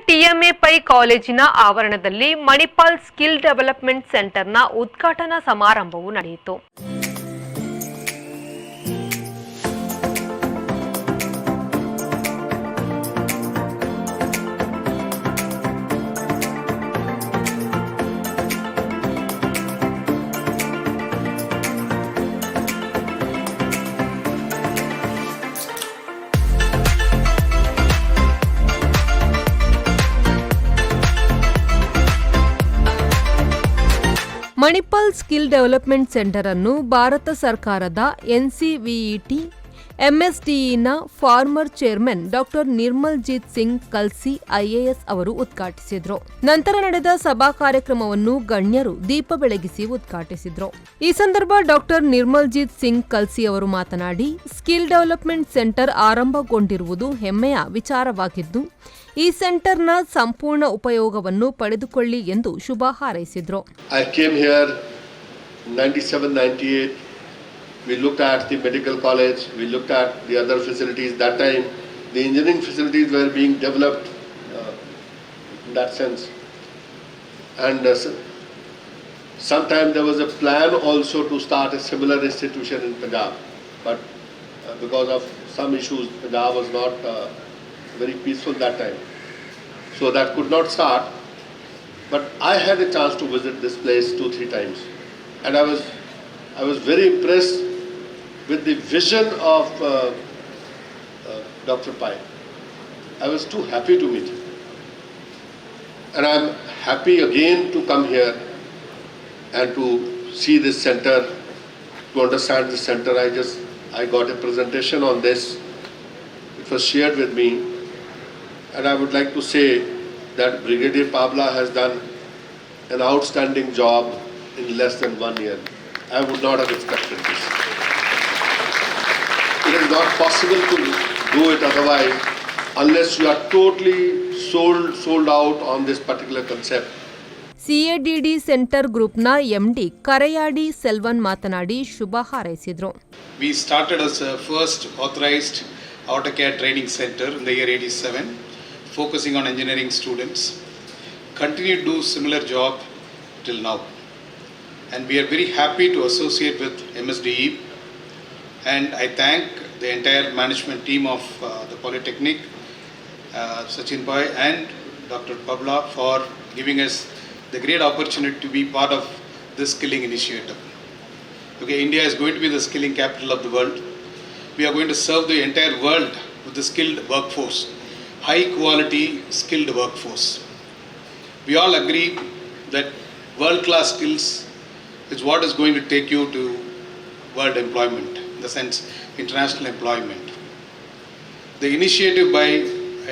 TMA pi ಕಾಲೇಜಿನ ಆವರಣದಲ್ಲಿ Manipal skill development ಸೆಂಟರ್ನ ಉದ್ಘಾಟನಾ ಸಮಾರಂಭವು ನಡೆಯಿತು. ಮಣಿಪಾಲ್ ಸ್ಕಿಲ್ ಡೆವಲಪ್ಮೆಂಟ್ ಸೆಂಟರ್ ಅನ್ನು ಭಾರತ ಸರ್ಕಾರದ ಎನ್ಸಿವಿಇಟಿ ಎಂಎಸ್ಡಿಇನ former chairman doctor Nirmal Jeet Singh Kalsi IAS ಅವರು ಉದ್ಘಾಟಿಸಿದರು. ನಂತರ ನಡೆದ ಸಭಾ ಕಾರ್ಯಕ್ರಮವನ್ನು ಗಣ್ಯರು ದೀಪ ಬೆಳಗಿಸಿ ಉದ್ಘಾಟಿಸಿದರು. ಈ ಸಂದರ್ಭ ಡಾಕ್ಟರ್ ನಿರ್ಮಲ್ ಜೀತ್ ಸಿಂಗ್ ಕಲ್ಸಿ ಅವರು ಮಾತನಾಡಿ, ಸ್ಕಿಲ್ ಡೆವಲಪ್ಮೆಂಟ್ ಸೆಂಟರ್ ಆರಂಭಗೊಂಡಿರುವುದು ಹೆಮ್ಮೆಯ ವಿಚಾರವಾಗಿದ್ದು, ಈ ಸೆಂಟರ್ನ ಸಂಪೂರ್ಣ ಉಪಯೋಗವನ್ನು ಪಡೆದುಕೊಳ್ಳಿ ಎಂದು ಶುಭ ಹಾರೈಸಿದರು. I came here 97-98. We looked at the medical college, we looked at the other facilities. That time, the engineering facilities were being developed in that sense. And sometime there was a plan also to start a similar institution in Punjab. But because of some issues, Punjab was not very peaceful that time. So that could not start. But I had a chance to visit this place 2-3 times. And I was very impressed with the vision of Dr. Pai. I was too happy to meet him. And I'm happy again to come here and to see this center, to understand this center. I got a presentation on this. It was shared with me. And I would like to say that Brigadier Pabla has done an outstanding job in less than 1 year. I would not have expected this. It is not possible to do it otherwise unless you are totally sold out on this particular concept. CADD centre ಗ್ರೂಪ್ನ MD Karayadi Selvan ಮಾತನಾಡಿ ಶುಭ ಹಾರೈಸಿದರು. We started as a first authorized AutoCAD training center in the year 87, focusing on engineering students. Continue to do similar job till now. And we are very happy to associate with MSDE. And I thank the entire management team of the Polytechnic, Sachin Pai and Dr. Pabla for giving us the great opportunity to be part of this skilling initiative. Okay, India is going to be the skilling capital of the world. We are going to serve the entire world with the skilled workforce, high quality skilled workforce. We all agree that world class skills is what is going to take you to world employment, in the sense international employment. The initiative by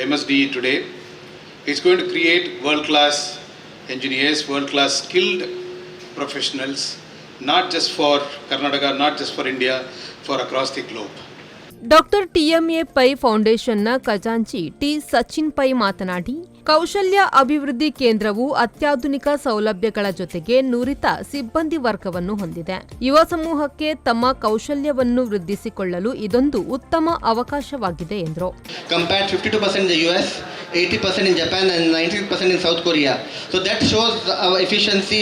MSDE today is going to create world class engineers, world class skilled professionals, not just for Karnataka, not just for India, for across the globe. Doctor TMA Pai ಫೌಂಡೇಶನ್ನ ಖಜಾಂಚಿ T Sachin pi ಮಾತನಾಡಿ, ಕೌಶಲ್ಯ ಅಭಿವೃದ್ಧಿ ಕೇಂದ್ರವು ಅತ್ಯಾಧುನಿಕ ಸೌಲಭ್ಯಗಳ ಜೊತೆಗೆ ನುರಿತ ಸಿಬ್ಬಂದಿ ವರ್ಗವನ್ನು ಹೊಂದಿದೆ. ಯುವ ಸಮೂಹಕ್ಕೆ ತಮ್ಮ ಕೌಶಲ್ಯವನ್ನು ವೃದ್ಧಿಸಿಕೊಳ್ಳಲು ಇದೊಂದು ಉತ್ತಮ ಅವಕಾಶವಾಗಿದೆ ಎಂದರು. Compared 52% in the US, 80% in Japan and 90% in South Korea. So that shows our efficiency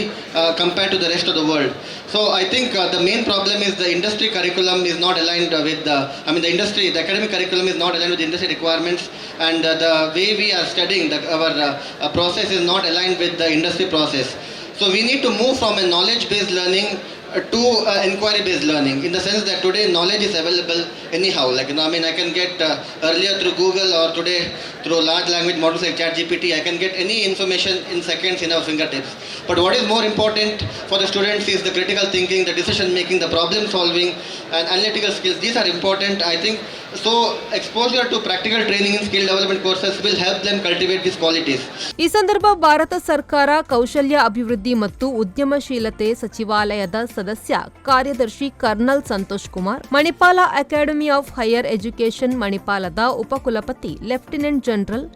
compared to the rest of the world. So I think the main problem is the industry curriculum is not aligned with the academic curriculum is not aligned with the industry requirements, and the way we are studying, our process is not aligned with the industry process. So we need to move from a knowledge-based learning to inquiry-based learning, in the sense that today knowledge is available anyhow. I can get earlier through Google, or today through large language models like ChatGPT, I can get any information in seconds in our fingertips. But what is more important for the students is the critical thinking, the decision making, the problem solving and analytical skills. These are important, I think. So exposure to practical training in skill development courses will help them cultivate these qualities. ಈ ಸಂದರ್ಭ ಭಾರತ ಸರ್ಕಾರ ಕೌಶಲ್ಯ ಅಭಿವೃದ್ಧಿ ಮತ್ತು ಉದ್ಯಮಶೀಲತೆ ಸಚಿವಾಲಯದ ಸದಸ್ಯ ಕಾರ್ಯದರ್ಶಿ colonel Santosh Kumar, Manipal academy of higher education ಮಣಿಪಾಲದ ಉಪಕುಲಪತಿ lieutenant general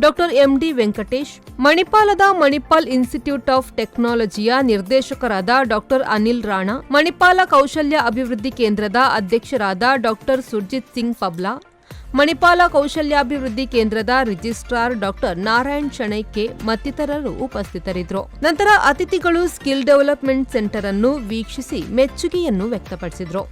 doctor MD Venkatesh, ಮಣಿಪಾಲದ ಮಣಿಪಾಲ್ ಇನ್ಸ್ಟಿಟ್ಯೂಟ್ ಆಫ್ ಟೆಕ್ನಾಲಜಿಯ ನಿರ್ದೇಶಕರಾದ ಡಾಕ್ಟರ್ ಅನಿಲ್ ರಾಣಾ, ಮಣಿಪಾಲ ಕೌಶಲ್ಯ ಅಭಿವೃದ್ಧಿ ಕೇಂದ್ರದ ಅಧ್ಯಕ್ಷರಾದ ಡಾಕ್ಟರ್ ಸುರ್ಜಿತ್ ಸಿಂಗ್ ಪಬ್ಲಾ, ಮಣಿಪಾಲ ಕೌಶಲ್ಯಾಭಿವೃದ್ಧಿ ಕೇಂದ್ರದ ರಿಜಿಸ್ಟ್ರಾರ್ ಡಾಕ್ಟರ್ ನಾರಾಯಣ್ ಶಣೈಕೆ ಮತ್ತಿತರರು ಉಪಸ್ಥಿತರಿದ್ದರು. ನಂತರ ಅತಿಥಿಗಳು ಸ್ಕಿಲ್ ಡೆವಲಪ್ಮೆಂಟ್ ಸೆಂಟರ್ ಅನ್ನು ವೀಕ್ಷಿಸಿ ಮೆಚ್ಚುಗೆಯನ್ನು ವ್ಯಕ್ತಪಡಿಸಿದರು.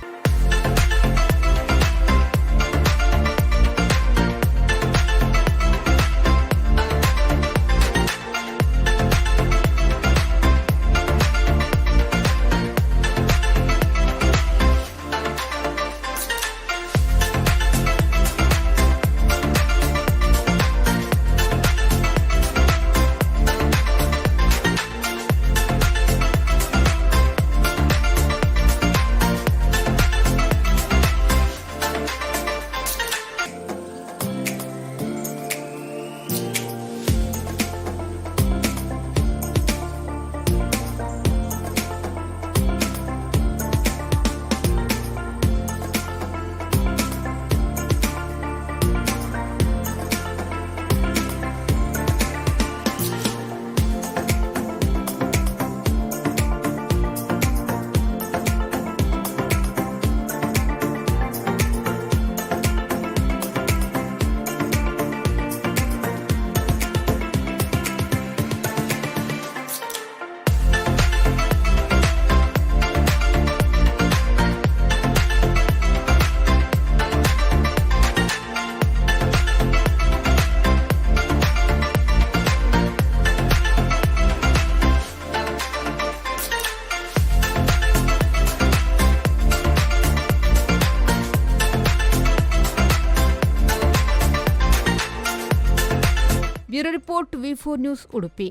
Bureau report V4 news Udupi.